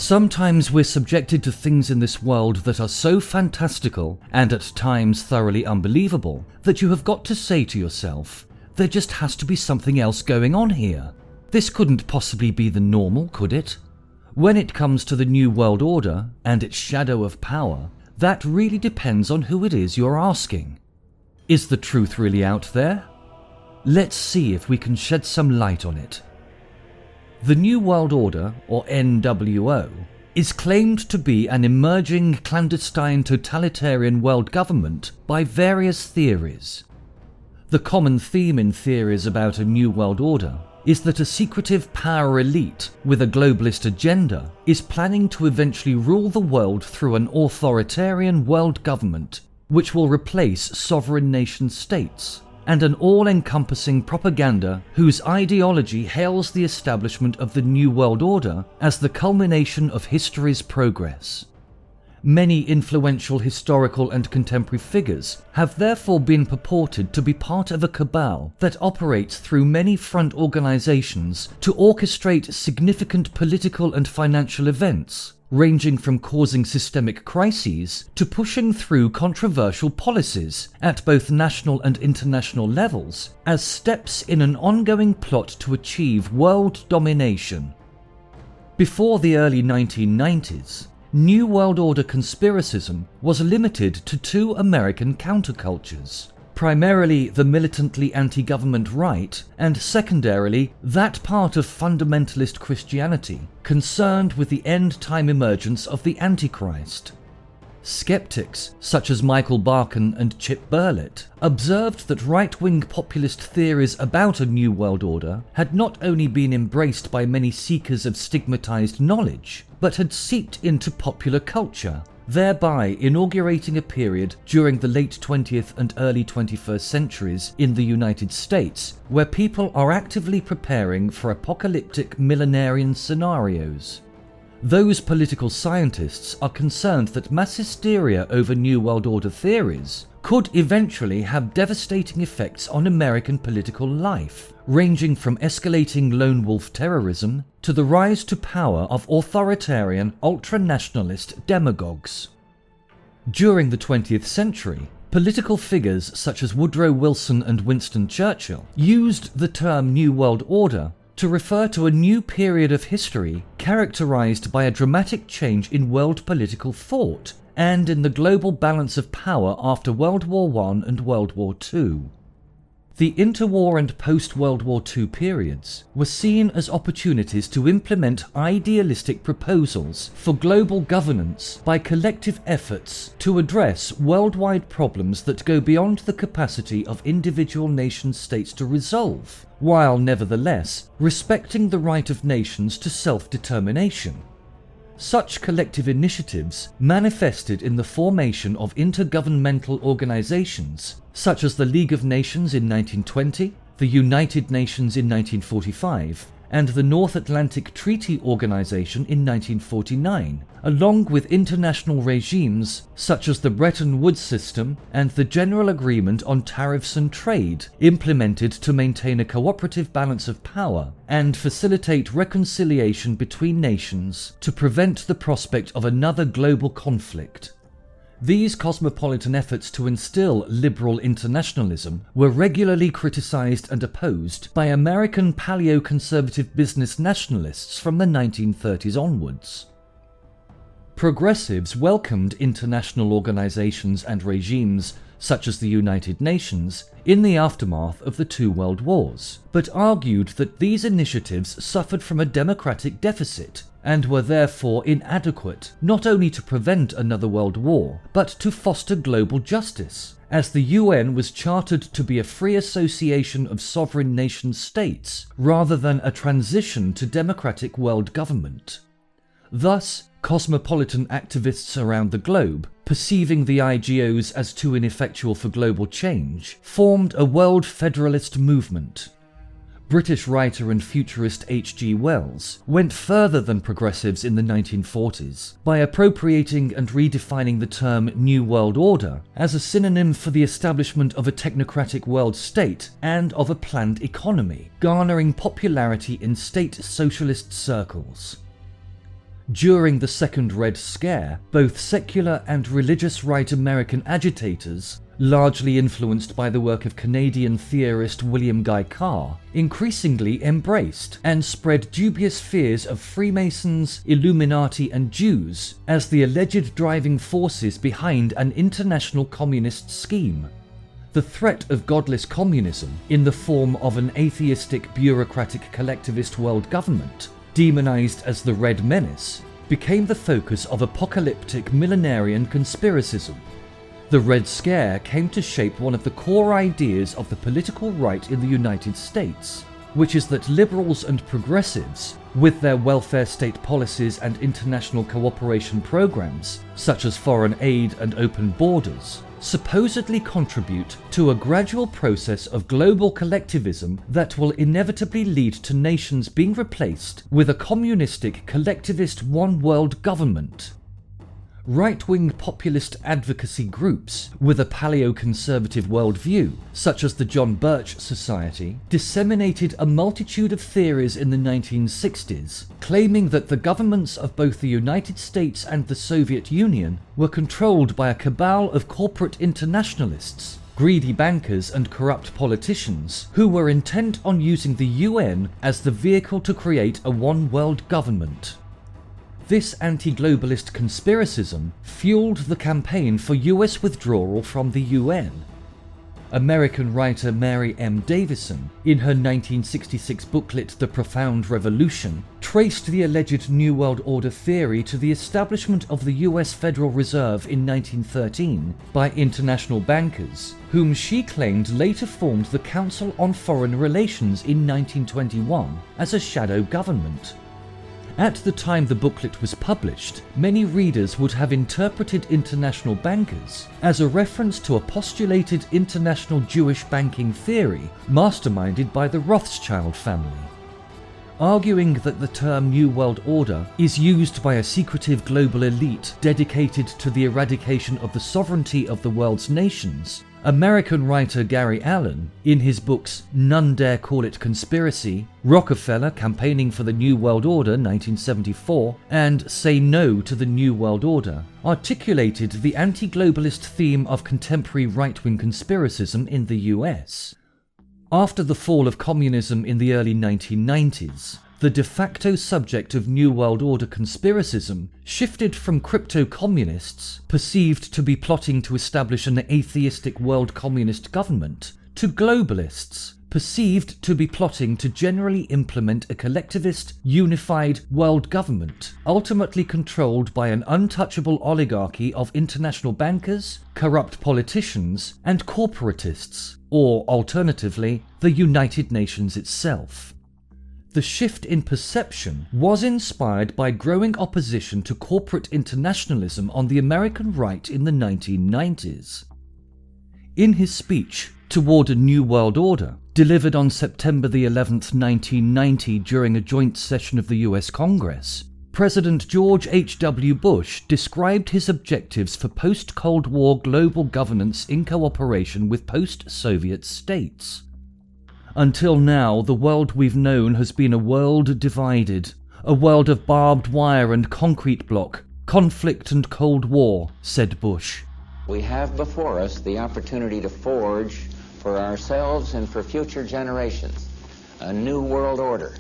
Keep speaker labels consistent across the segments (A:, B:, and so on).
A: Sometimes we're subjected to things in this world that are so fantastical and at times thoroughly unbelievable that you have got to say to yourself, there just has to be something else going on here. This couldn't possibly be the normal, could it? When it comes to the New World Order and its shadow of power, that really depends on who it is you're asking. Is the truth really out there? Let's see if we can shed some light on it. The New World Order, or NWO, is claimed to be an emerging clandestine totalitarian world government by various theories. The common theme in theories about a New World Order is that a secretive power elite with a globalist agenda is planning to eventually rule the world through an authoritarian world government which will replace sovereign nation states, and an all-encompassing propaganda whose ideology hails the establishment of the New World Order as the culmination of history's progress. Many influential historical and contemporary figures have therefore been purported to be part of a cabal that operates through many front organizations to orchestrate significant political and financial events, ranging from causing systemic crises to pushing through controversial policies at both national and international levels as steps in an ongoing plot to achieve world domination. Before the early 1990s, New World Order conspiracism was limited to two American countercultures, primarily the militantly anti-government right and secondarily that part of fundamentalist Christianity concerned with the end-time emergence of the Antichrist. Skeptics such as Michael Barkan and Chip Burlett observed that right-wing populist theories about a New World Order had not only been embraced by many seekers of stigmatized knowledge, but had seeped into popular culture, thereby inaugurating a period during the late 20th and early 21st centuries in the United States where people are actively preparing for apocalyptic millenarian scenarios. Those political scientists are concerned that mass hysteria over New World Order theories could eventually have devastating effects on American political life, ranging from escalating lone wolf terrorism to the rise to power of authoritarian ultra-nationalist demagogues. During the 20th century, political figures such as Woodrow Wilson and Winston Churchill used the term New World Order to refer to a new period of history characterized by a dramatic change in world political thought and in the global balance of power after World War I and World War II. The interwar and post-World War II periods were seen as opportunities to implement idealistic proposals for global governance by collective efforts to address worldwide problems that go beyond the capacity of individual nation-states to resolve, while nevertheless respecting the right of nations to self-determination. Such collective initiatives manifested in the formation of intergovernmental organizations such as the League of Nations in 1920, the United Nations in 1945, and the North Atlantic Treaty Organization in 1949, along with international regimes such as the Bretton Woods system and the General Agreement on Tariffs and Trade, implemented to maintain a cooperative balance of power and facilitate reconciliation between nations to prevent the prospect of another global conflict. These cosmopolitan efforts to instill liberal internationalism were regularly criticized and opposed by American paleoconservative business nationalists from the 1930s onwards. Progressives welcomed international organizations and regimes such as the United Nations in the aftermath of the two world wars, but argued that these initiatives suffered from a democratic deficit and were therefore inadequate not only to prevent another world war, but to foster global justice, as the UN was chartered to be a free association of sovereign nation-states rather than a transition to democratic world government. Thus, cosmopolitan activists around the globe, perceiving the IGOs as too ineffectual for global change, formed a world federalist movement. British writer and futurist H.G. Wells went further than progressives in the 1940s by appropriating and redefining the term New World Order as a synonym for the establishment of a technocratic world state and of a planned economy, garnering popularity in state socialist circles. During the Second Red Scare, both secular and religious right American agitators, largely influenced by the work of Canadian theorist William Guy Carr, increasingly embraced and spread dubious fears of Freemasons, Illuminati and Jews as the alleged driving forces behind an international communist scheme. The threat of godless communism, in the form of an atheistic, bureaucratic, collectivist world government, demonized as the Red Menace, became the focus of apocalyptic millenarian conspiracism. The Red Scare came to shape one of the core ideas of the political right in the United States, which is that liberals and progressives, with their welfare state policies and international cooperation programs, such as foreign aid and open borders, supposedly contribute to a gradual process of global collectivism that will inevitably lead to nations being replaced with a communistic collectivist one-world government. Right-wing populist advocacy groups with a paleo-conservative worldview, such as the John Birch Society, disseminated a multitude of theories in the 1960s, claiming that the governments of both the United States and the Soviet Union were controlled by a cabal of corporate internationalists, greedy bankers and corrupt politicians who were intent on using the UN as the vehicle to create a one-world government. This anti-globalist conspiracism fueled the campaign for US withdrawal from the UN. American writer Mary M. Davison, in her 1966 booklet The Profound Revolution, traced the alleged New World Order theory to the establishment of the US Federal Reserve in 1913 by international bankers, whom she claimed later formed the Council on Foreign Relations in 1921 as a shadow government. At the time the booklet was published, many readers would have interpreted international bankers as a reference to a postulated international Jewish banking theory masterminded by the Rothschild family. Arguing that the term New World Order is used by a secretive global elite dedicated to the eradication of the sovereignty of the world's nations, American writer Gary Allen, in his books None Dare Call It Conspiracy, Rockefeller Campaigning for the New World Order 1974, and Say No to the New World Order, articulated the anti-globalist theme of contemporary right-wing conspiracism in the US. After the fall of communism in the early 1990s, the de facto subject of New World Order conspiracism shifted from crypto-communists, perceived to be plotting to establish an atheistic world communist government, to globalists, perceived to be plotting to generally implement a collectivist, unified world government, ultimately controlled by an untouchable oligarchy of international bankers, corrupt politicians, and corporatists, or alternatively, the United Nations itself. The shift in perception was inspired by growing opposition to corporate internationalism on the American right in the 1990s. In his speech, Toward a New World Order, delivered on September the 11th, 1990 during a joint session of the US Congress, President George H.W. Bush described his objectives for post-Cold War global governance in cooperation with post-Soviet states. Until now, the world we've known has been a world divided, a world of barbed wire and concrete block, conflict and Cold War, said Bush.
B: We have before us the opportunity to forge for ourselves and for future generations a new world order,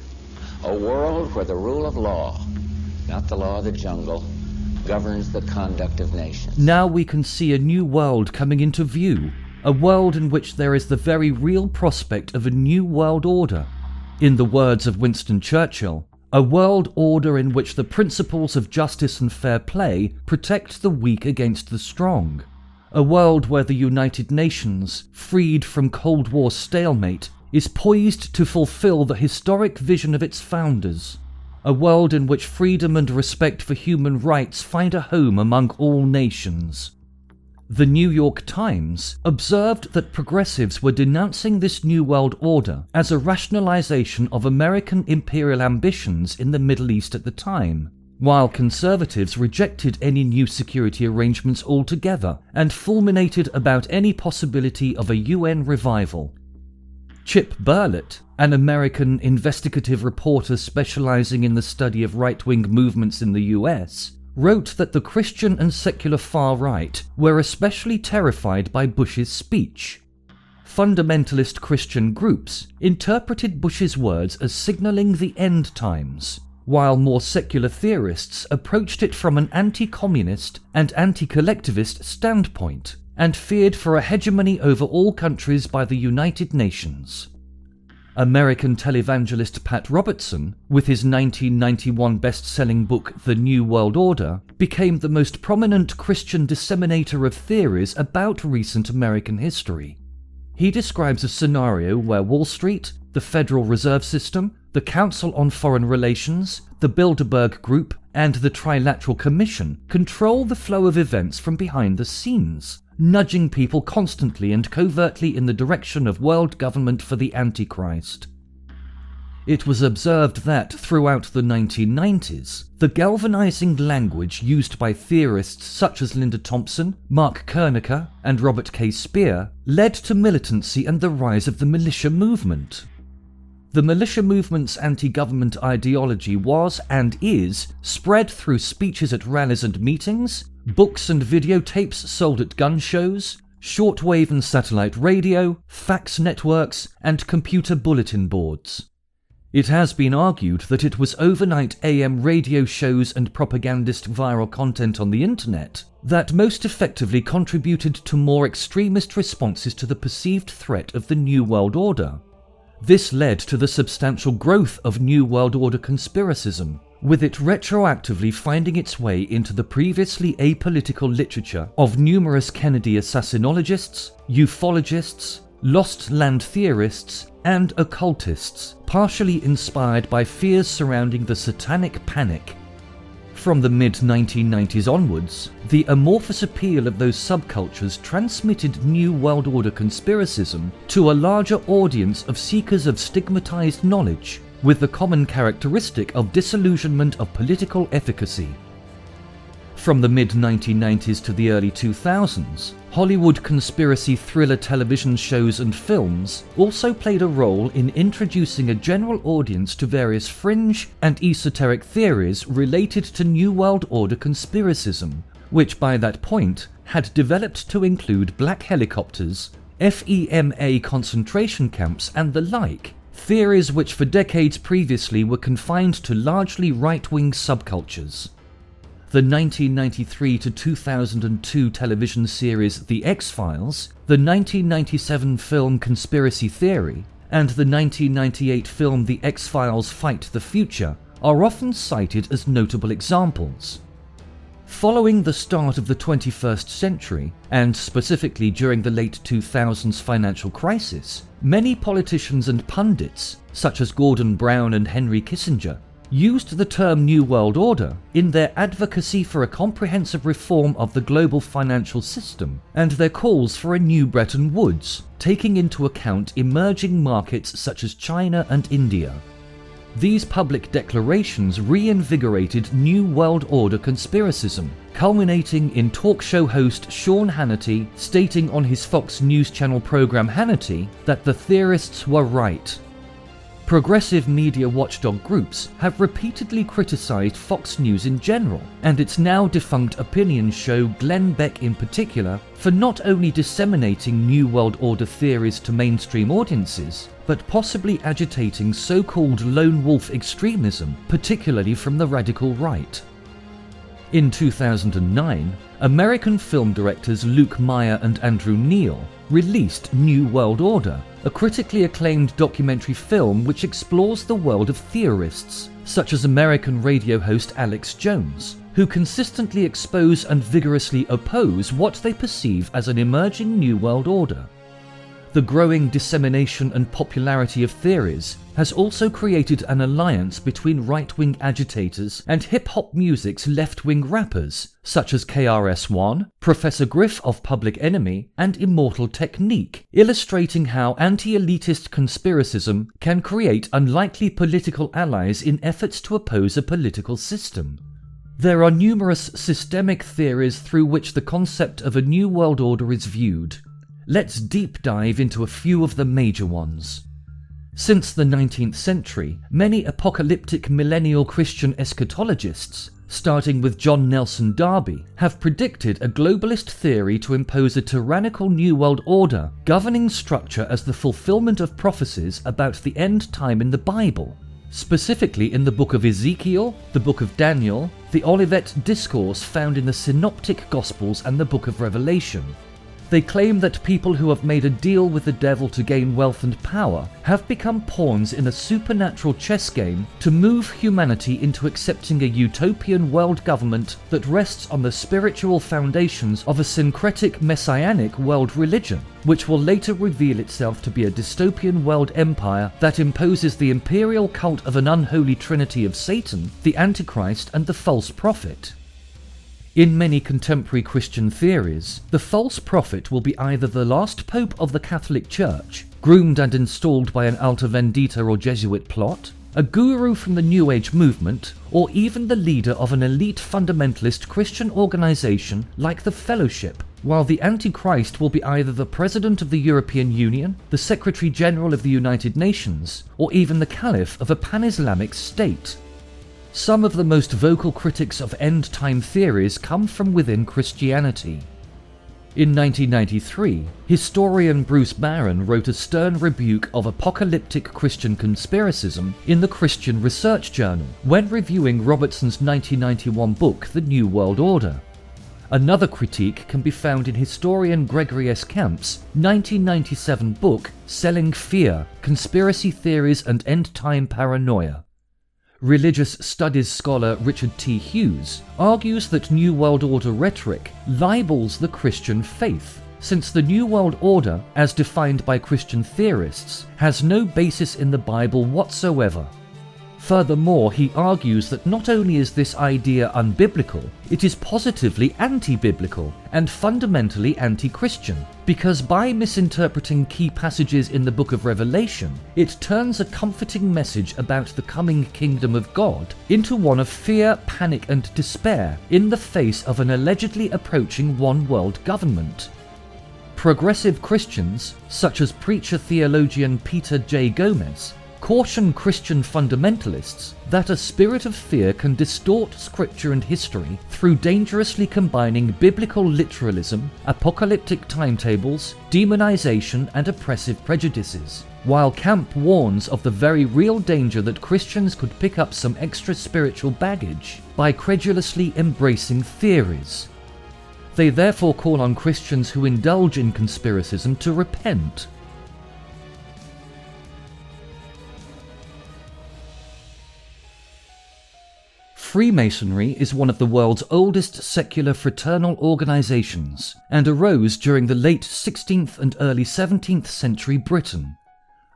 B: a world where the rule of law, not the law of the jungle, governs the conduct of nations.
A: Now we can see a new world coming into view, a world in which there is the very real prospect of a new world order. In the words of Winston Churchill, a world order in which the principles of justice and fair play protect the weak against the strong. A world where the United Nations, freed from Cold War stalemate, is poised to fulfill the historic vision of its founders. A world in which freedom and respect for human rights find a home among all nations. The New York Times observed that progressives were denouncing this New World Order as a rationalization of American imperial ambitions in the Middle East at the time, while conservatives rejected any new security arrangements altogether and fulminated about any possibility of a UN revival. Chip Burlett, an American investigative reporter specializing in the study of right-wing movements in the US, wrote that the Christian and secular far right were especially terrified by Bush's speech. Fundamentalist Christian groups interpreted Bush's words as signaling the end times, while more secular theorists approached it from an anti-communist and anti-collectivist standpoint, and feared for a hegemony over all countries by the United Nations. American televangelist Pat Robertson, with his 1991 best-selling book The New World Order, became the most prominent Christian disseminator of theories about recent American history. He describes a scenario where Wall Street, the Federal Reserve System, the Council on Foreign Relations, the Bilderberg Group, and the Trilateral Commission control the flow of events from behind the scenes, nudging people constantly and covertly in the direction of world government for the Antichrist. It was observed that, throughout the 1990s, the galvanizing language used by theorists such as Linda Thompson, Mark Kerniker, and Robert K. Speer led to militancy and the rise of the militia movement. The militia movement's anti-government ideology was, and is, spread through speeches at rallies and meetings, books and videotapes sold at gun shows, shortwave and satellite radio, fax networks, and computer bulletin boards. It has been argued that it was overnight AM radio shows and propagandist viral content on the internet that most effectively contributed to more extremist responses to the perceived threat of the New World Order. This led to the substantial growth of New World Order conspiracism, with it retroactively finding its way into the previously apolitical literature of numerous Kennedy assassinologists, ufologists, lost land theorists, and occultists, partially inspired by fears surrounding the Satanic Panic. From the mid-1990s onwards, the amorphous appeal of those subcultures transmitted New World Order conspiracism to a larger audience of seekers of stigmatized knowledge, with the common characteristic of disillusionment of political efficacy. From the mid-1990s to the early 2000s, Hollywood conspiracy thriller television shows and films also played a role in introducing a general audience to various fringe and esoteric theories related to New World Order conspiracism, which by that point had developed to include black helicopters, FEMA concentration camps, and the like, theories which for decades previously were confined to largely right-wing subcultures. The 1993 to 2002 television series The X-Files, the 1997 film Conspiracy Theory, and the 1998 film The X-Files Fight the Future are often cited as notable examples. Following the start of the 21st century, and specifically during the late 2000s financial crisis, many politicians and pundits, such as Gordon Brown and Henry Kissinger, used the term New World Order in their advocacy for a comprehensive reform of the global financial system and their calls for a new Bretton Woods, taking into account emerging markets such as China and India. These public declarations reinvigorated New World Order conspiracism, culminating in talk show host Sean Hannity stating on his Fox News Channel program Hannity that the theorists were right. Progressive media watchdog groups have repeatedly criticized Fox News in general, and its now defunct opinion show Glenn Beck in particular, for not only disseminating New World Order theories to mainstream audiences, but possibly agitating so-called lone wolf extremism, particularly from the radical right. In 2009, American film directors Luke Meyer and Andrew Neil released New World Order, a critically acclaimed documentary film which explores the world of theorists, such as American radio host Alex Jones, who consistently expose and vigorously oppose what they perceive as an emerging New World Order. The growing dissemination and popularity of theories has also created an alliance between right-wing agitators and hip-hop music's left-wing rappers, such as KRS-One, Professor Griff of Public Enemy, and Immortal Technique, illustrating how anti-elitist conspiracism can create unlikely political allies in efforts to oppose a political system. There are numerous systemic theories through which the concept of a New World Order is viewed. Let's deep dive into a few of the major ones. Since the 19th century, many apocalyptic millennial Christian eschatologists, starting with John Nelson Darby, have predicted a globalist theory to impose a tyrannical New World Order governing structure as the fulfillment of prophecies about the end time in the Bible, specifically in the book of Ezekiel, the book of Daniel, the Olivet Discourse found in the Synoptic Gospels and the book of Revelation. They claim that people who have made a deal with the devil to gain wealth and power have become pawns in a supernatural chess game to move humanity into accepting a utopian world government that rests on the spiritual foundations of a syncretic messianic world religion, which will later reveal itself to be a dystopian world empire that imposes the imperial cult of an unholy trinity of Satan, the Antichrist, and the false prophet. In many contemporary Christian theories, the false prophet will be either the last pope of the Catholic Church, groomed and installed by an Alta Vendita or Jesuit plot, a guru from the New Age movement, or even the leader of an elite fundamentalist Christian organization like the Fellowship, while the Antichrist will be either the President of the European Union, the Secretary General of the United Nations, or even the Caliph of a pan-Islamic state. Some of the most vocal critics of end-time theories come from within Christianity. In 1993, historian Bruce Barron wrote a stern rebuke of apocalyptic Christian conspiracism in the Christian Research Journal when reviewing Robertson's 1991 book, The New World Order. Another critique can be found in historian Gregory S. Camp's 1997 book, Selling Fear, Conspiracy Theories and End-Time Paranoia. Religious studies scholar Richard T. Hughes argues that New World Order rhetoric libels the Christian faith, since the New World Order, as defined by Christian theorists, has no basis in the Bible whatsoever. Furthermore, he argues that not only is this idea unbiblical, it is positively anti-biblical and fundamentally anti-Christian, because by misinterpreting key passages in the book of Revelation, it turns a comforting message about the coming kingdom of God into one of fear, panic, and despair in the face of an allegedly approaching one-world government. Progressive Christians, such as preacher-theologian Peter J. Gomez, caution Christian fundamentalists that a spirit of fear can distort scripture and history through dangerously combining biblical literalism, apocalyptic timetables, demonization, and oppressive prejudices, while Camp warns of the very real danger that Christians could pick up some extra spiritual baggage by credulously embracing theories. They therefore call on Christians who indulge in conspiracism to repent. Freemasonry is one of the world's oldest secular fraternal organizations and arose during the late 16th and early 17th century Britain.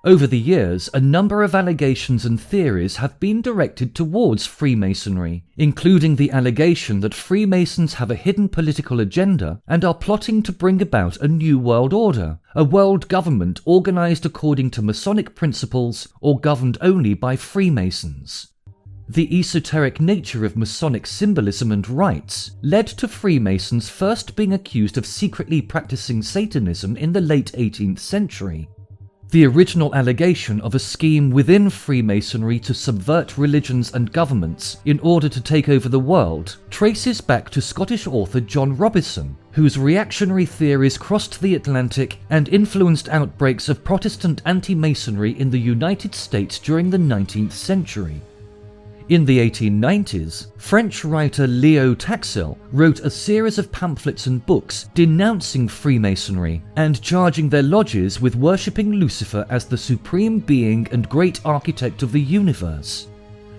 A: Over the years, a number of allegations and theories have been directed towards Freemasonry, including the allegation that Freemasons have a hidden political agenda and are plotting to bring about a new world order, a world government organized according to Masonic principles or governed only by Freemasons. The esoteric nature of Masonic symbolism and rites led to Freemasons first being accused of secretly practicing Satanism in the late 18th century. The original allegation of a scheme within Freemasonry to subvert religions and governments in order to take over the world traces back to Scottish author John Robison, whose reactionary theories crossed the Atlantic and influenced outbreaks of Protestant anti-Masonry in the United States during the 19th century. In the 1890s, French writer Léo Taxil wrote a series of pamphlets and books denouncing Freemasonry and charging their lodges with worshipping Lucifer as the supreme being and great architect of the universe.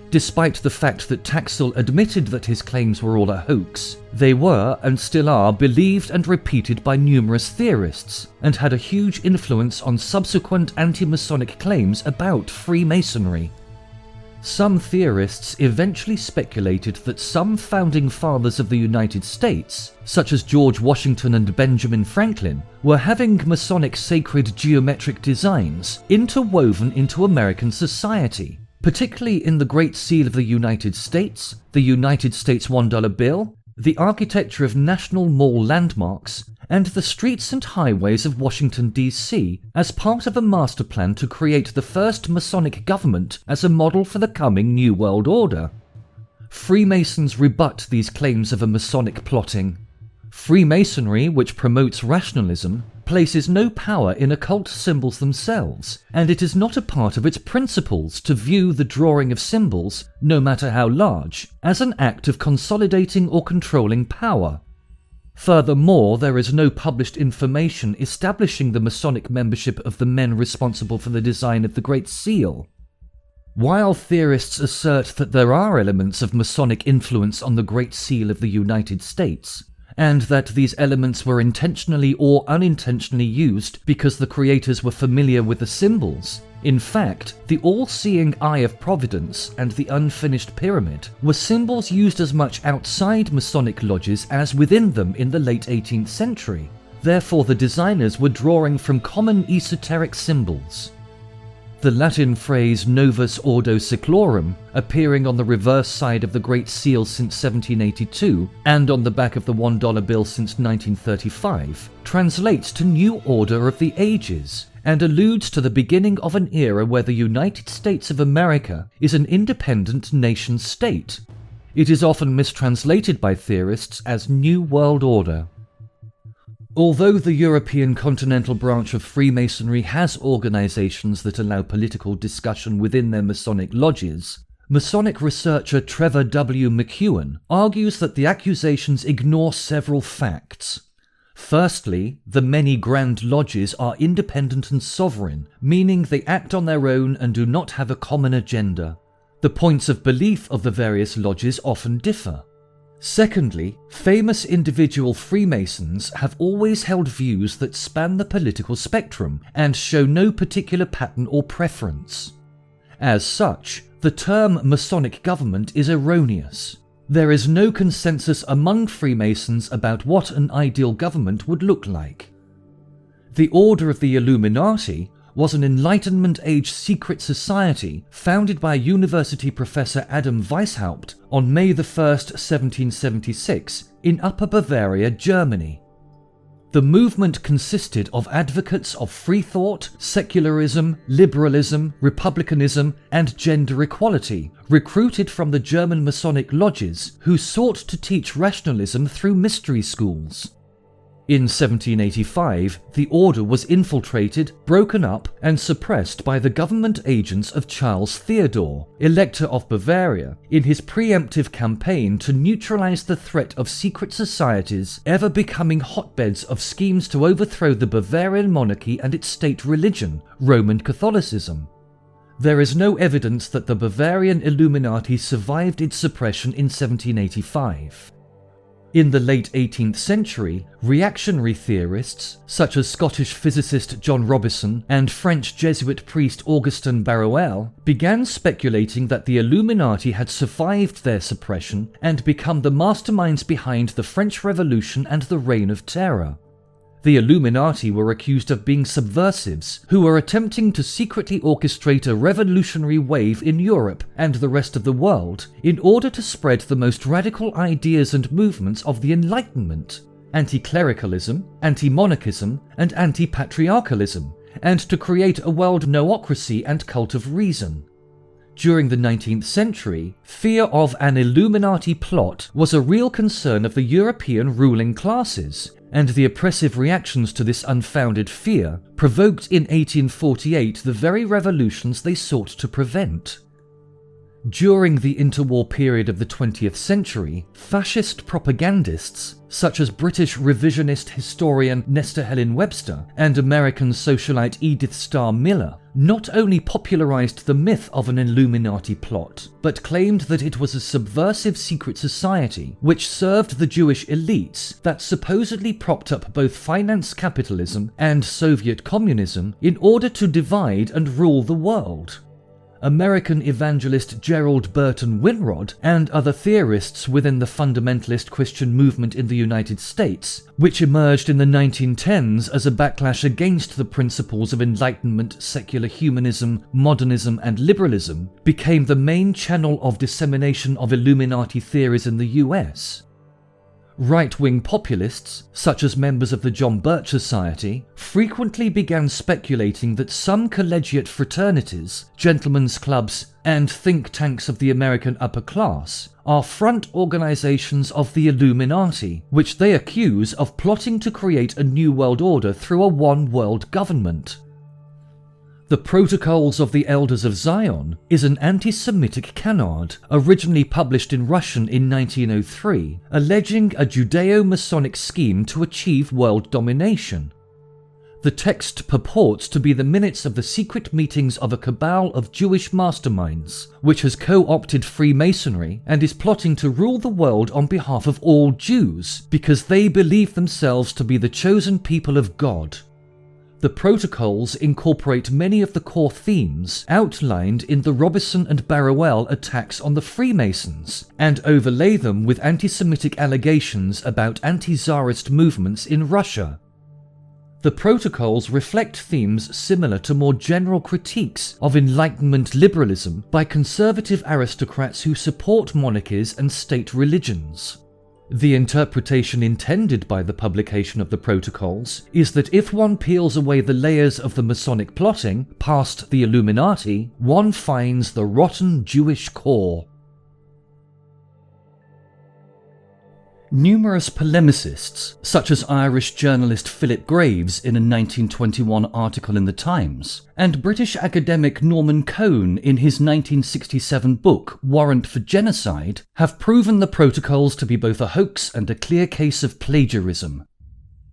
A: Despite the fact that Taxil admitted that his claims were all a hoax, they were, and still are, believed and repeated by numerous theorists, and had a huge influence on subsequent anti-Masonic claims about Freemasonry. Some theorists eventually speculated that some founding fathers of the United States, such as George Washington and Benjamin Franklin, were having Masonic sacred geometric designs interwoven into American society, particularly in the Great Seal of the United States, the United States $1 bill, the architecture of national mall landmarks, and the streets and highways of Washington, D.C. as part of a master plan to create the first Masonic government as a model for the coming New World Order. Freemasons rebut these claims of a Masonic plotting. Freemasonry, which promotes rationalism, places no power in occult symbols themselves, and it is not a part of its principles to view the drawing of symbols, no matter how large, as an act of consolidating or controlling power. Furthermore, there is no published information establishing the Masonic membership of the men responsible for the design of the Great Seal. While theorists assert that there are elements of Masonic influence on the Great Seal of the United States, and that these elements were intentionally or unintentionally used because the creators were familiar with the symbols, in fact, the all-seeing Eye of Providence and the unfinished pyramid were symbols used as much outside Masonic lodges as within them in the late 18th century. Therefore, the designers were drawing from common esoteric symbols. The Latin phrase Novus Ordo Seclorum, appearing on the reverse side of the Great Seal since 1782 and on the back of the $1 bill since 1935, translates to New Order of the Ages and alludes to the beginning of an era where the United States of America is an independent nation-state. It is often mistranslated by theorists as New World Order. Although the European continental branch of Freemasonry has organizations that allow political discussion within their Masonic lodges, Masonic researcher Trevor W. McEwen argues that the accusations ignore several facts. Firstly, the many grand lodges are independent and sovereign, meaning they act on their own and do not have a common agenda. The points of belief of the various lodges often differ. Secondly, famous individual Freemasons have always held views that span the political spectrum and show no particular pattern or preference. As such, the term Masonic government is erroneous. There is no consensus among Freemasons about what an ideal government would look like. The Order of the Illuminati was an Enlightenment-age secret society founded by university professor Adam Weishaupt on May 1, 1776, in Upper Bavaria, Germany. The movement consisted of advocates of free thought, secularism, liberalism, republicanism, and gender equality, recruited from the German Masonic lodges, who sought to teach rationalism through mystery schools. In 1785, the order was infiltrated, broken up, and suppressed by the government agents of Charles Theodore, Elector of Bavaria, in his preemptive campaign to neutralize the threat of secret societies ever becoming hotbeds of schemes to overthrow the Bavarian monarchy and its state religion, Roman Catholicism. There is no evidence that the Bavarian Illuminati survived its suppression in 1785. In the late 18th century, reactionary theorists, such as Scottish physicist John Robison and French Jesuit priest Augustin Barruel, began speculating that the Illuminati had survived their suppression and become the masterminds behind the French Revolution and the Reign of Terror. The Illuminati were accused of being subversives who were attempting to secretly orchestrate a revolutionary wave in Europe and the rest of the world in order to spread the most radical ideas and movements of the Enlightenment, anti-clericalism, anti-monarchism, and anti-patriarchalism, and to create a world noocracy and cult of reason. During the 19th century, fear of an Illuminati plot was a real concern of the European ruling classes, and the oppressive reactions to this unfounded fear provoked in 1848 the very revolutions they sought to prevent. During the interwar period of the 20th century, fascist propagandists, such as British revisionist historian Nestor Helen Webster and American socialite Edith Starr Miller, not only popularized the myth of an Illuminati plot, but claimed that it was a subversive secret society which served the Jewish elites that supposedly propped up both finance capitalism and Soviet communism in order to divide and rule the world. American evangelist Gerald Burton Winrod and other theorists within the fundamentalist Christian movement in the United States, which emerged in the 1910s as a backlash against the principles of Enlightenment, secular humanism, modernism, and liberalism, became the main channel of dissemination of Illuminati theories in the US. Right-wing populists, such as members of the John Birch Society, frequently began speculating that some collegiate fraternities, gentlemen's clubs, and think tanks of the American upper class are front organizations of the Illuminati, which they accuse of plotting to create a new world order through a one-world government. The Protocols of the Elders of Zion is an anti-Semitic canard, originally published in Russian in 1903, alleging a Judeo-Masonic scheme to achieve world domination. The text purports to be the minutes of the secret meetings of a cabal of Jewish masterminds, which has co-opted Freemasonry and is plotting to rule the world on behalf of all Jews, because they believe themselves to be the chosen people of God. The protocols incorporate many of the core themes outlined in the Robison and Barruel attacks on the Freemasons, and overlay them with anti-Semitic allegations about anti-Tsarist movements in Russia. The protocols reflect themes similar to more general critiques of Enlightenment liberalism by conservative aristocrats who support monarchies and state religions. The interpretation intended by the publication of the protocols is that if one peels away the layers of the Masonic plotting past the Illuminati, one finds the rotten Jewish core. Numerous polemicists, such as Irish journalist Philip Graves in a 1921 article in The Times, and British academic Norman Cohn in his 1967 book Warrant for Genocide, have proven the protocols to be both a hoax and a clear case of plagiarism.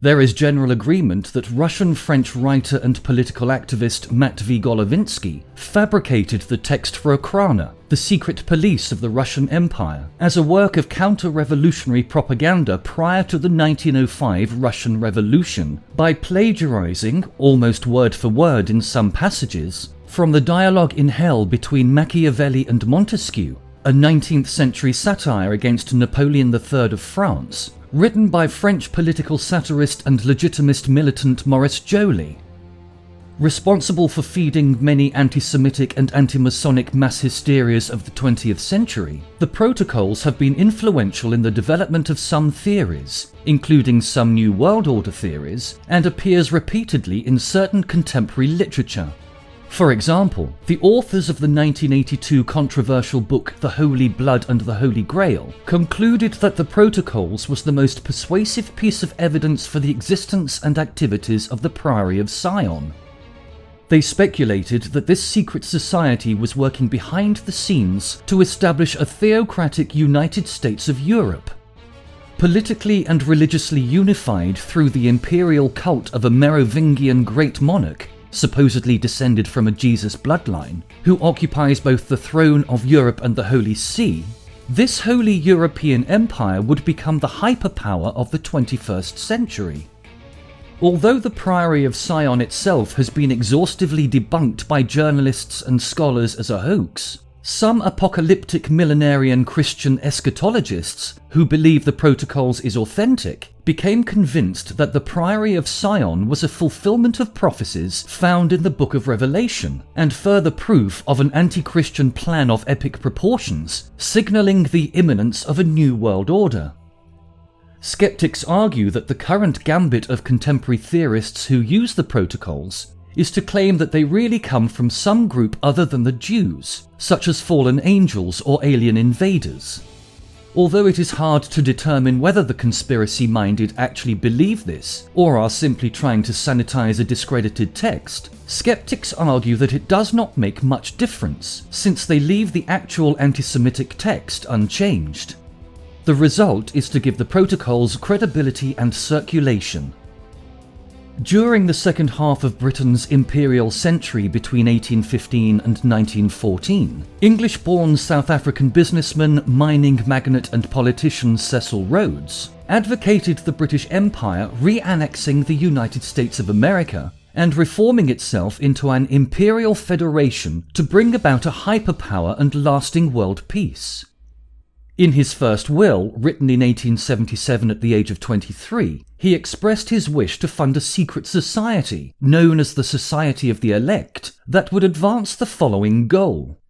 A: There is general agreement that Russian-French writer and political activist Matvey Golovinsky fabricated the text for Okhrana, the secret police of the Russian Empire, as a work of counter-revolutionary propaganda prior to the 1905 Russian Revolution by plagiarizing, almost word for word in some passages, from the dialogue in Hell between Machiavelli and Montesquieu, a 19th century satire against Napoleon III of France, written by French political satirist and legitimist militant Maurice Joly. Responsible for feeding many anti-Semitic and anti-Masonic mass hysterias of the 20th century, the protocols have been influential in the development of some theories, including some New World Order theories, and appears repeatedly in certain contemporary literature. For example, the authors of the 1982 controversial book The Holy Blood and the Holy Grail concluded that the Protocols was the most persuasive piece of evidence for the existence and activities of the Priory of Sion. They speculated that this secret society was working behind the scenes to establish a theocratic United States of Europe. Politically and religiously unified through the imperial cult of a Merovingian great monarch, supposedly descended from a Jesus bloodline, who occupies both the throne of Europe and the Holy See, this Holy European Empire would become the hyperpower of the 21st century. Although the Priory of Sion itself has been exhaustively debunked by journalists and scholars as a hoax, some apocalyptic millenarian Christian eschatologists who believe the Protocols is authentic became convinced that the Priory of Sion was a fulfillment of prophecies found in the Book of Revelation, and further proof of an anti-Christian plan of epic proportions, signalling the imminence of a new world order. Skeptics argue that the current gambit of contemporary theorists who use the Protocols is to claim that they really come from some group other than the Jews, such as fallen angels or alien invaders. Although it is hard to determine whether the conspiracy-minded actually believe this, or are simply trying to sanitize a discredited text, skeptics argue that it does not make much difference, since they leave the actual anti-Semitic text unchanged. The result is to give the Protocols credibility and circulation. During the second half of Britain's imperial century between 1815 and 1914, English-born South African businessman, mining magnate and politician Cecil Rhodes advocated the British Empire re-annexing the United States of America and reforming itself into an imperial federation to bring about a hyperpower and lasting world peace. In his first will, written in 1877 at the age of 23, he expressed his wish to fund a secret society, known as the Society of the Elect, that would advance the following goal: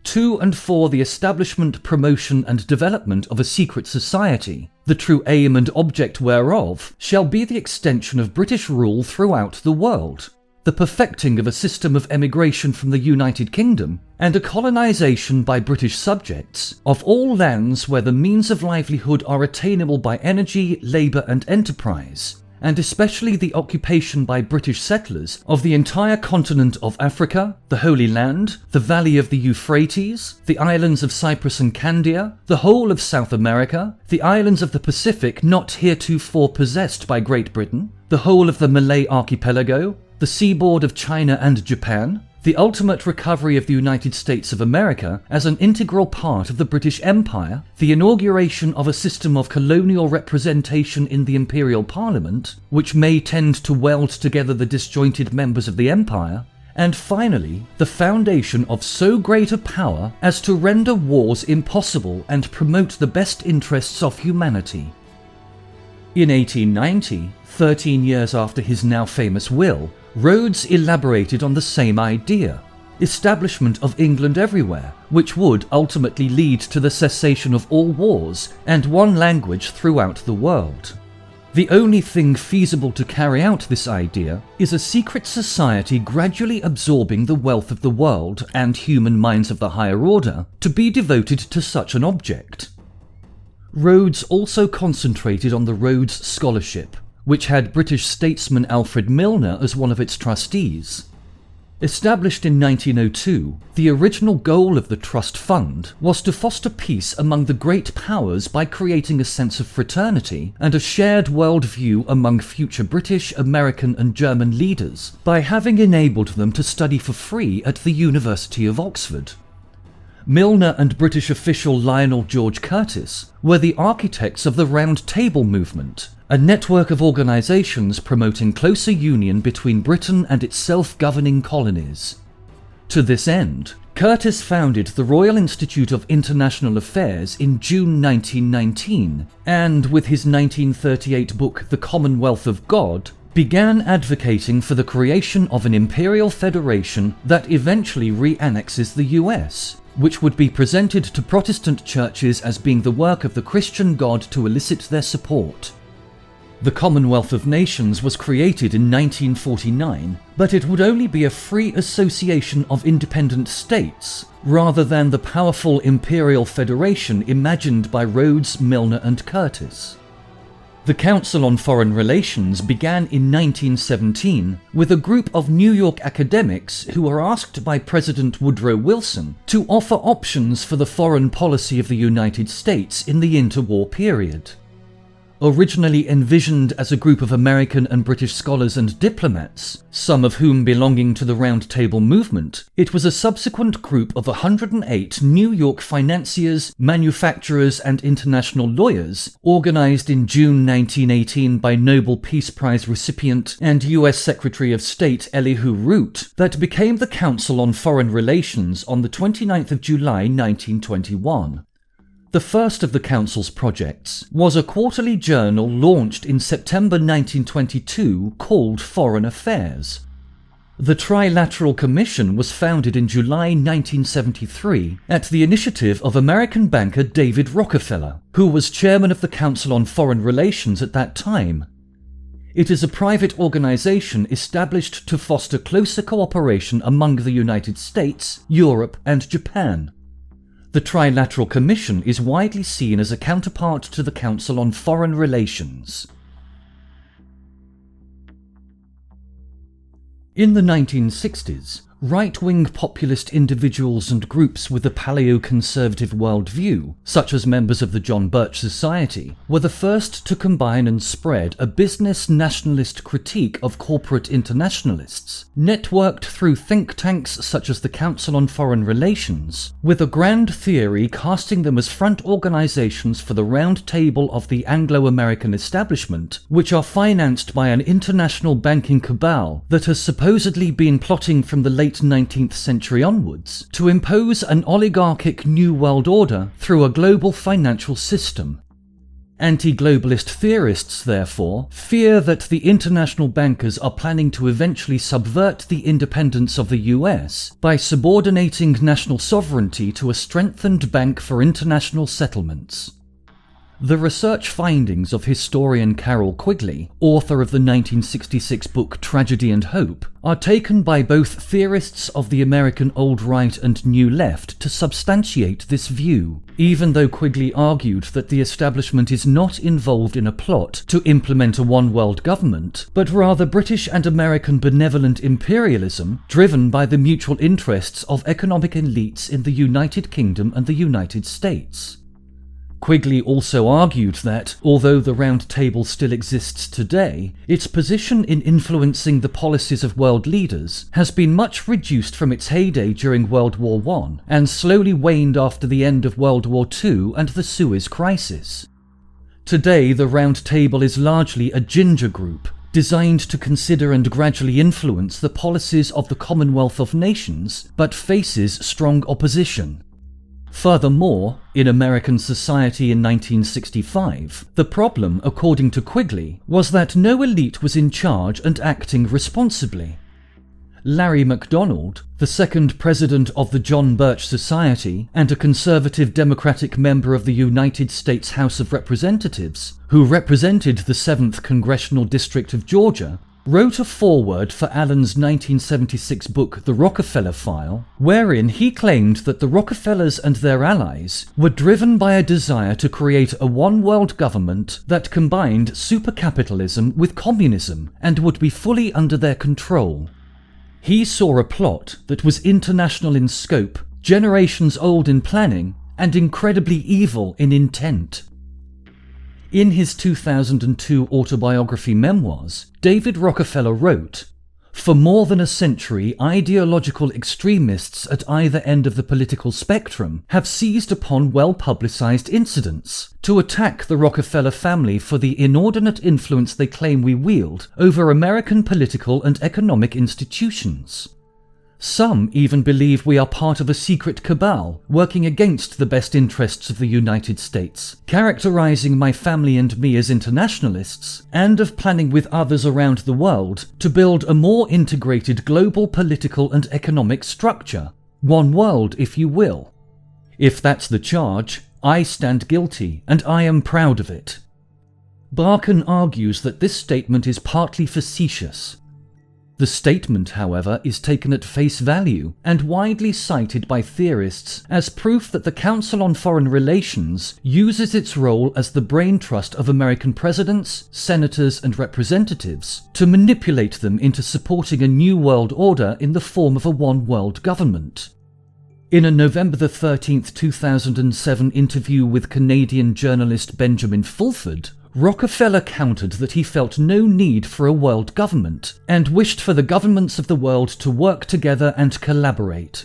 A: to and for the establishment, promotion, and development of a secret society, the true aim and object whereof shall be the extension of British rule throughout the world, the perfecting of a system of emigration from the United Kingdom, and a colonisation by British subjects of all lands where the means of livelihood are attainable by energy, labour, and enterprise, and especially the occupation by British settlers of the entire continent of Africa, the Holy Land, the valley of the Euphrates, the islands of Cyprus and Candia, the whole of South America, the islands of the Pacific not heretofore possessed by Great Britain, the whole of the Malay archipelago, the seaboard of China and Japan, the ultimate recovery of the United States of America as an integral part of the British Empire, the inauguration of a system of colonial representation in the Imperial Parliament, which may tend to weld together the disjointed members of the Empire, and finally, the foundation of so great a power as to render wars impossible and promote the best interests of humanity. In 1890, 13 years after his now famous will, Rhodes elaborated on the same idea, establishment of England everywhere, which would ultimately lead to the cessation of all wars and one language throughout the world. The only thing feasible to carry out this idea is a secret society gradually absorbing the wealth of the world and human minds of the higher order to be devoted to such an object. Rhodes also concentrated on the Rhodes Scholarship, which had British statesman Alfred Milner as one of its trustees. Established in 1902, the original goal of the Trust Fund was to foster peace among the great powers by creating a sense of fraternity and a shared world view among future British, American and German leaders by having enabled them to study for free at the University of Oxford. Milner and British official Lionel George Curtis were the architects of the Round Table movement, a network of organisations promoting closer union between Britain and its self-governing colonies. To this end, Curtis founded the Royal Institute of International Affairs in June 1919, and with his 1938 book The Commonwealth of God, began advocating for the creation of an imperial federation that eventually re-annexes the US, which would be presented to Protestant churches as being the work of the Christian God to elicit their support. The Commonwealth of Nations was created in 1949, but it would only be a free association of independent states, rather than the powerful imperial federation imagined by Rhodes, Milner and Curtis. The Council on Foreign Relations began in 1917 with a group of New York academics who were asked by President Woodrow Wilson to offer options for the foreign policy of the United States in the interwar period. Originally envisioned as a group of American and British scholars and diplomats, some of whom belonging to the Round Table movement, it was a subsequent group of 108 New York financiers, manufacturers and international lawyers, organized in June 1918 by Nobel Peace Prize recipient and US Secretary of State Elihu Root, that became the Council on Foreign Relations on the 29th of July 1921. The first of the Council's projects was a quarterly journal launched in September 1922 called Foreign Affairs. The Trilateral Commission was founded in July 1973 at the initiative of American banker David Rockefeller, who was chairman of the Council on Foreign Relations at that time. It is a private organization established to foster closer cooperation among the United States, Europe, and Japan. The Trilateral Commission is widely seen as a counterpart to the Council on Foreign Relations. In the 1960s, right-wing populist individuals and groups with a paleo-conservative worldview, such as members of the John Birch Society, were the first to combine and spread a business nationalist critique of corporate internationalists, networked through think tanks such as the Council on Foreign Relations, with a grand theory casting them as front organizations for the Round Table of the Anglo-American establishment, which are financed by an international banking cabal that has supposedly been plotting from the late 19th century onwards to impose an oligarchic New World Order through a global financial system. Anti-globalist theorists, therefore, fear that the international bankers are planning to eventually subvert the independence of the US by subordinating national sovereignty to a strengthened bank for international settlements. The research findings of historian Carroll Quigley, author of the 1966 book Tragedy and Hope, are taken by both theorists of the American Old Right and New Left to substantiate this view, even though Quigley argued that the establishment is not involved in a plot to implement a one-world government, but rather British and American benevolent imperialism driven by the mutual interests of economic elites in the United Kingdom and the United States. Quigley also argued that, although the Round Table still exists today, its position in influencing the policies of world leaders has been much reduced from its heyday during World War I and slowly waned after the end of World War II and the Suez Crisis. Today, the Round Table is largely a ginger group, designed to consider and gradually influence the policies of the Commonwealth of Nations, but faces strong opposition. Furthermore, in American society in 1965, the problem, according to Quigley, was that no elite was in charge and acting responsibly. Larry MacDonald, the second president of the John Birch Society and a conservative Democratic member of the United States House of Representatives, who represented the 7th Congressional District of Georgia, wrote a foreword for Allen's 1976 book The Rockefeller File, wherein he claimed that the Rockefellers and their allies were driven by a desire to create a one-world government that combined supercapitalism with communism and would be fully under their control. He saw a plot that was international in scope, generations old in planning, and incredibly evil in intent. In his 2002 autobiography memoirs, David Rockefeller wrote, "For more than a century, ideological extremists at either end of the political spectrum have seized upon well-publicized incidents to attack the Rockefeller family for the inordinate influence they claim we wield over American political and economic institutions. Some even believe we are part of a secret cabal working against the best interests of the United States, characterizing my family and me as internationalists, and of planning with others around the world to build a more integrated global political and economic structure. One world, if you will. If that's the charge, I stand guilty, and I am proud of it." Barkan argues that this statement is partly facetious. The statement, however, is taken at face value and widely cited by theorists as proof that the Council on Foreign Relations uses its role as the brain trust of American presidents, senators, and representatives to manipulate them into supporting a new world order in the form of a one-world government. In a November 13, 2007 interview with Canadian journalist Benjamin Fulford, Rockefeller countered that he felt no need for a world government and wished for the governments of the world to work together and collaborate.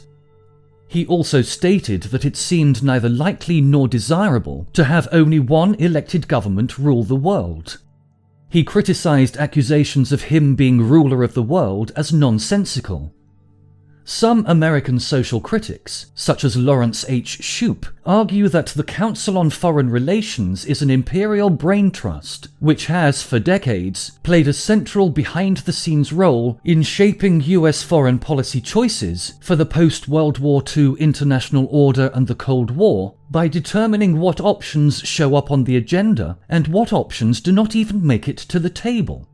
A: He also stated that it seemed neither likely nor desirable to have only one elected government rule the world. He criticized accusations of him being ruler of the world as nonsensical. Some American social critics, such as Lawrence H. Shoup, argue that the Council on Foreign Relations is an imperial brain trust, which has, for decades, played a central behind-the-scenes role in shaping US foreign policy choices for the post-World War II international order and the Cold War by determining what options show up on the agenda and what options do not even make it to the table.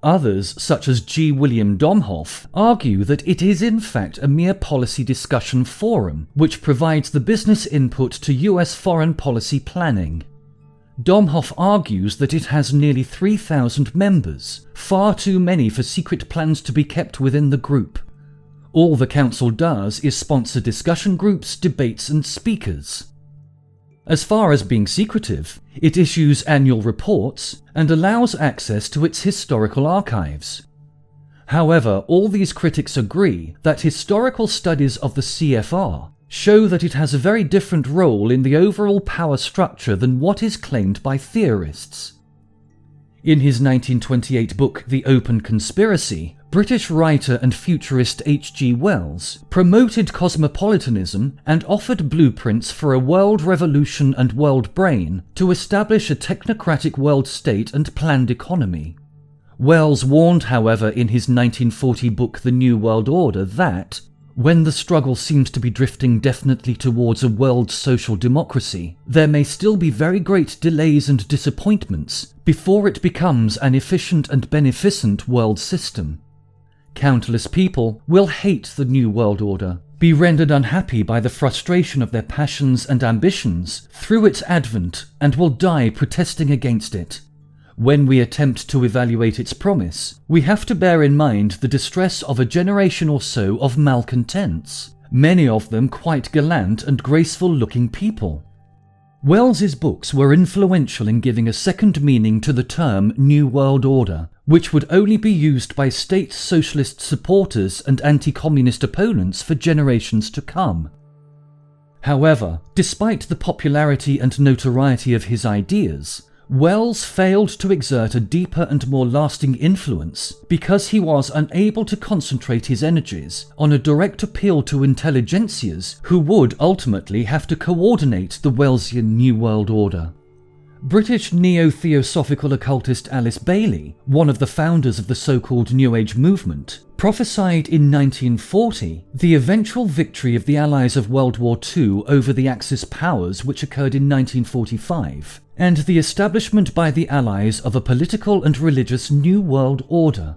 A: Others, such as G. William Domhoff, argue that it is in fact a mere policy discussion forum, which provides the business input to US foreign policy planning. Domhoff argues that it has nearly 3,000 members, far too many for secret plans to be kept within the group. All the council does is sponsor discussion groups, debates, and speakers. As far as being secretive, it issues annual reports and allows access to its historical archives. However, all these critics agree that historical studies of the CFR show that it has a very different role in the overall power structure than what is claimed by theorists. In his 1928 book The Open Conspiracy, British writer and futurist H.G. Wells promoted cosmopolitanism and offered blueprints for a world revolution and world brain to establish a technocratic world state and planned economy. Wells warned, however, in his 1940 book The New World Order that, when the struggle seems to be drifting definitely towards a world social democracy, there may still be very great delays and disappointments before it becomes an efficient and beneficent world system. Countless people will hate the New World Order, be rendered unhappy by the frustration of their passions and ambitions through its advent, and will die protesting against it. When we attempt to evaluate its promise, we have to bear in mind the distress of a generation or so of malcontents, many of them quite gallant and graceful-looking people. Wells's books were influential in giving a second meaning to the term New World Order, which would only be used by state socialist supporters and anti-communist opponents for generations to come. However, despite the popularity and notoriety of his ideas, Wells failed to exert a deeper and more lasting influence because he was unable to concentrate his energies on a direct appeal to intelligentsias who would ultimately have to coordinate the Wellsian New World Order. British neo-theosophical occultist Alice Bailey, one of the founders of the so-called New Age movement, prophesied in 1940 the eventual victory of the Allies of World War II over the Axis powers, which occurred in 1945, and the establishment by the Allies of a political and religious New World Order.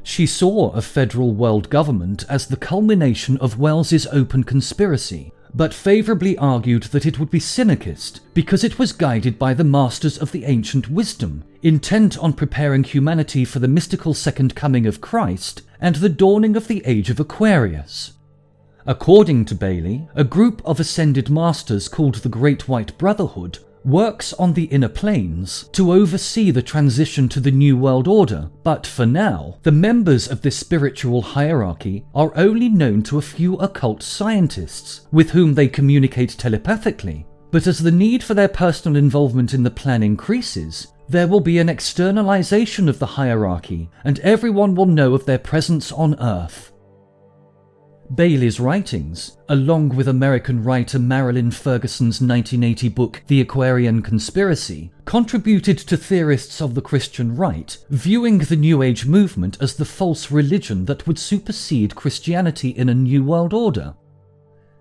A: She saw a federal world government as the culmination of Wells's open conspiracy, but favourably argued that it would be synergist because it was guided by the masters of the ancient wisdom, intent on preparing humanity for the mystical second coming of Christ and the dawning of the age of Aquarius. According to Bailey, a group of ascended masters called the Great White Brotherhood works on the inner planes to oversee the transition to the New World Order, but for now, the members of this spiritual hierarchy are only known to a few occult scientists, with whom they communicate telepathically. But as the need for their personal involvement in the plan increases, there will be an externalization of the hierarchy, and everyone will know of their presence on Earth. Bailey's writings, along with American writer Marilyn Ferguson's 1980 book The Aquarian Conspiracy, contributed to theorists of the Christian right viewing the New Age movement as the false religion that would supersede Christianity in a New World Order.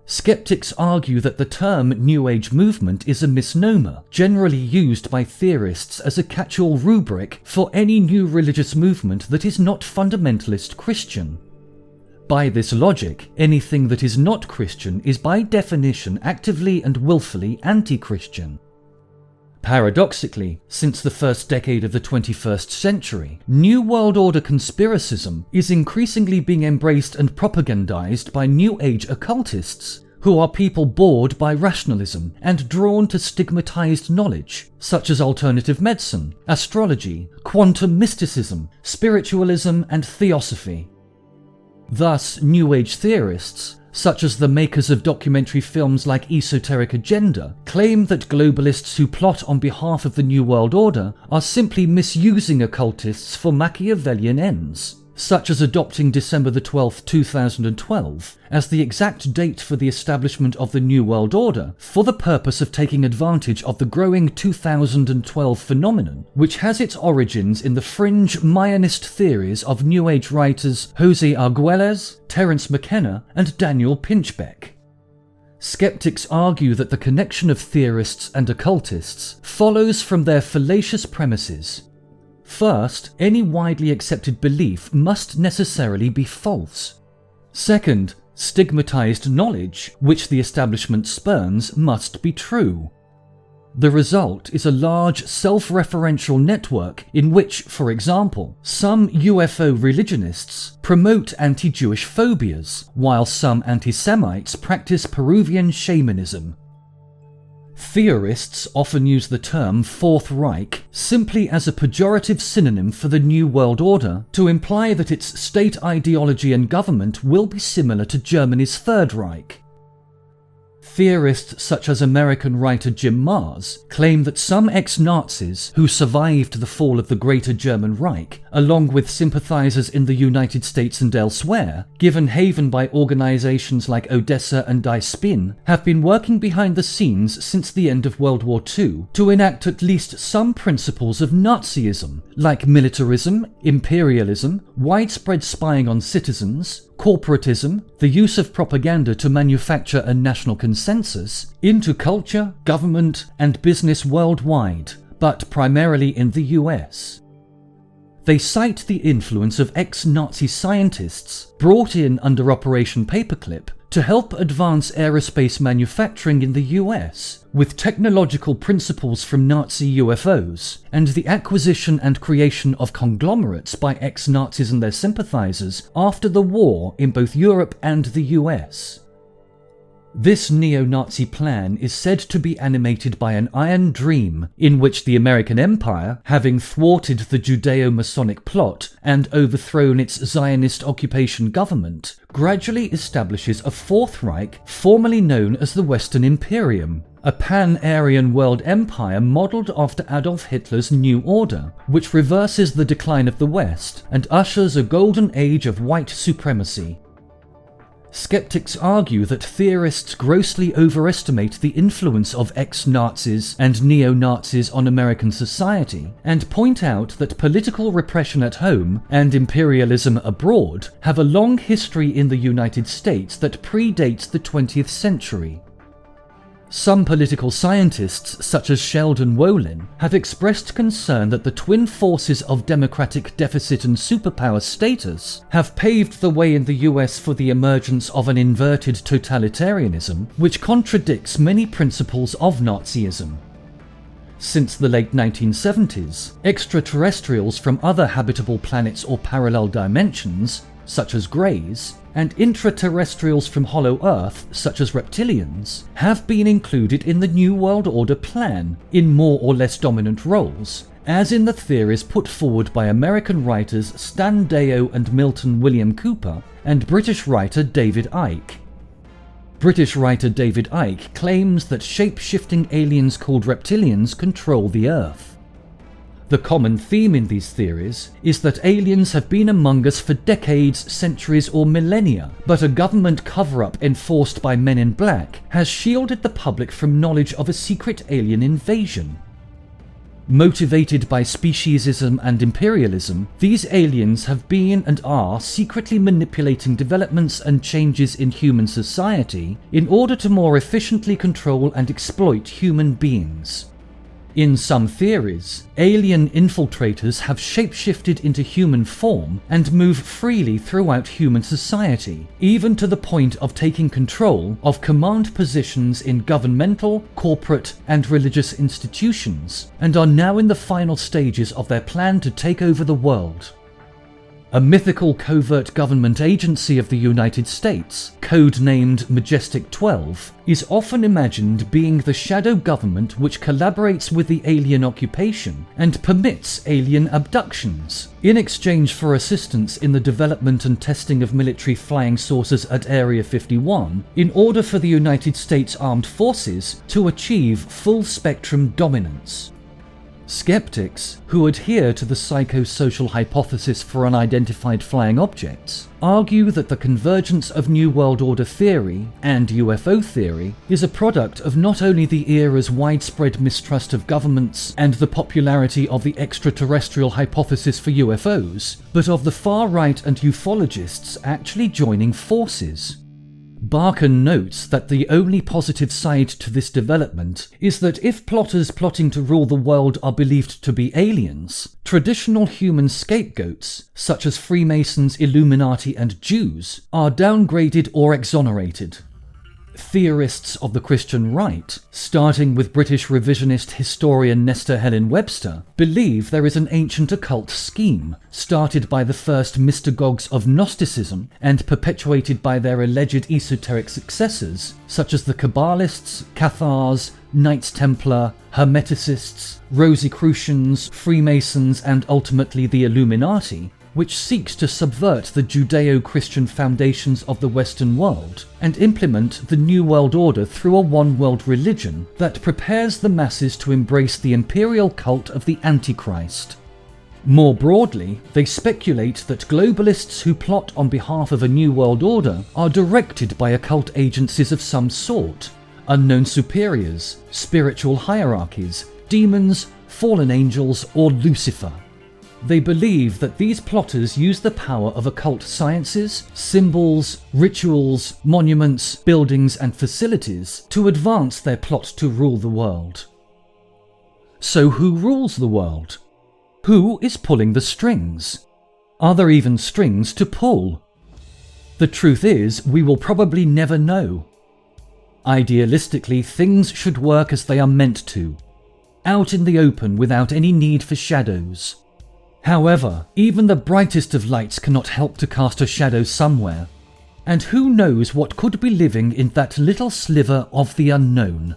A: Skeptics argue that the term New Age movement is a misnomer, generally used by theorists as a catch-all rubric for any new religious movement that is not fundamentalist Christian. By this logic, anything that is not Christian is by definition actively and willfully anti-Christian. Paradoxically, since the first decade of the 21st century, New World Order conspiracism is increasingly being embraced and propagandized by New Age occultists, who are people bored by rationalism and drawn to stigmatized knowledge, such as alternative medicine, astrology, quantum mysticism, spiritualism, and theosophy. Thus, New Age theorists, such as the makers of documentary films like Esoteric Agenda, claim that globalists who plot on behalf of the New World Order are simply misusing occultists for Machiavellian ends, such as adopting December 12, 2012 as the exact date for the establishment of the New World Order for the purpose of taking advantage of the growing 2012 phenomenon, which has its origins in the fringe Mayanist theories of New Age writers Jose Arguelles, Terence McKenna, and Daniel Pinchbeck. Skeptics argue that the connection of theorists and occultists follows from their fallacious premises. First, any widely accepted belief must necessarily be false. Second, stigmatized knowledge, which the establishment spurns, must be true. The result is a large self-referential network in which, for example, some UFO religionists promote anti-Jewish phobias, while some anti-Semites practice Peruvian shamanism. Theorists often use the term Fourth Reich simply as a pejorative synonym for the New World Order to imply that its state ideology and government will be similar to Germany's Third Reich. Theorists such as American writer Jim Marrs claim that some ex-Nazis who survived the fall of the Greater German Reich, along with sympathizers in the United States and elsewhere, given haven by organizations like Odessa and Die Spin, have been working behind the scenes since the end of World War II to enact at least some principles of Nazism, like militarism, imperialism, widespread spying on citizens, corporatism, the use of propaganda to manufacture a national consensus, into culture, government, and business worldwide, but primarily in the US. They cite the influence of ex-Nazi scientists brought in under Operation Paperclip to help advance aerospace manufacturing in the US, with technological principles from Nazi UFOs, and the acquisition and creation of conglomerates by ex-Nazis and their sympathizers after the war in both Europe and the US. This neo-Nazi plan is said to be animated by an iron dream in which the American Empire, having thwarted the Judeo-Masonic plot and overthrown its Zionist occupation government, gradually establishes a Fourth Reich formerly known as the Western Imperium, a pan-Aryan world empire modelled after Adolf Hitler's New Order, which reverses the decline of the West and ushers a golden age of white supremacy. Skeptics argue that theorists grossly overestimate the influence of ex-Nazis and neo-Nazis on American society, and point out that political repression at home and imperialism abroad have a long history in the United States that predates the 20th century. Some political scientists, such as Sheldon Wolin, have expressed concern that the twin forces of democratic deficit and superpower status have paved the way in the US for the emergence of an inverted totalitarianism which contradicts many principles of Nazism. Since the late 1970s, extraterrestrials from other habitable planets or parallel dimensions, such as Greys, and intraterrestrials from Hollow Earth, such as reptilians, have been included in the New World Order plan in more or less dominant roles, as in the theories put forward by American writers Stan Deyo and Milton William Cooper and British writer David Icke. British writer David Icke claims that shape-shifting aliens called reptilians control the Earth. The common theme in these theories is that aliens have been among us for decades, centuries, or millennia, but a government cover-up enforced by Men in Black has shielded the public from knowledge of a secret alien invasion. Motivated by speciesism and imperialism, these aliens have been and are secretly manipulating developments and changes in human society in order to more efficiently control and exploit human beings. In some theories, alien infiltrators have shapeshifted into human form and move freely throughout human society, even to the point of taking control of command positions in governmental, corporate, and religious institutions, and are now in the final stages of their plan to take over the world. A mythical covert government agency of the United States, codenamed Majestic 12, is often imagined being the shadow government which collaborates with the alien occupation and permits alien abductions, in exchange for assistance in the development and testing of military flying saucers at Area 51, in order for the United States Armed Forces to achieve full-spectrum dominance. Skeptics, who adhere to the psychosocial hypothesis for unidentified flying objects, argue that the convergence of New World Order theory and UFO theory is a product of not only the era's widespread mistrust of governments and the popularity of the extraterrestrial hypothesis for UFOs, but of the far-right and ufologists actually joining forces. Barkan notes that the only positive side to this development is that if plotters plotting to rule the world are believed to be aliens, traditional human scapegoats, such as Freemasons, Illuminati, and Jews, are downgraded or exonerated. Theorists of the Christian right, starting with British revisionist historian Nestor Helen Webster, believe there is an ancient occult scheme, started by the first mystagogues of Gnosticism and perpetuated by their alleged esoteric successors, such as the Kabbalists, Cathars, Knights Templar, Hermeticists, Rosicrucians, Freemasons, and ultimately the Illuminati, which seeks to subvert the Judeo-Christian foundations of the Western world and implement the New World Order through a one-world religion that prepares the masses to embrace the imperial cult of the Antichrist. More broadly, they speculate that globalists who plot on behalf of a New World Order are directed by occult agencies of some sort, unknown superiors, spiritual hierarchies, demons, fallen angels, or Lucifer. They believe that these plotters use the power of occult sciences, symbols, rituals, monuments, buildings, and facilities to advance their plot to rule the world. So who rules the world? Who is pulling the strings? Are there even strings to pull? The truth is, we will probably never know. Idealistically, things should work as they are meant to, out in the open without any need for shadows. However, even the brightest of lights cannot help to cast a shadow somewhere, and who knows what could be living in that little sliver of the unknown.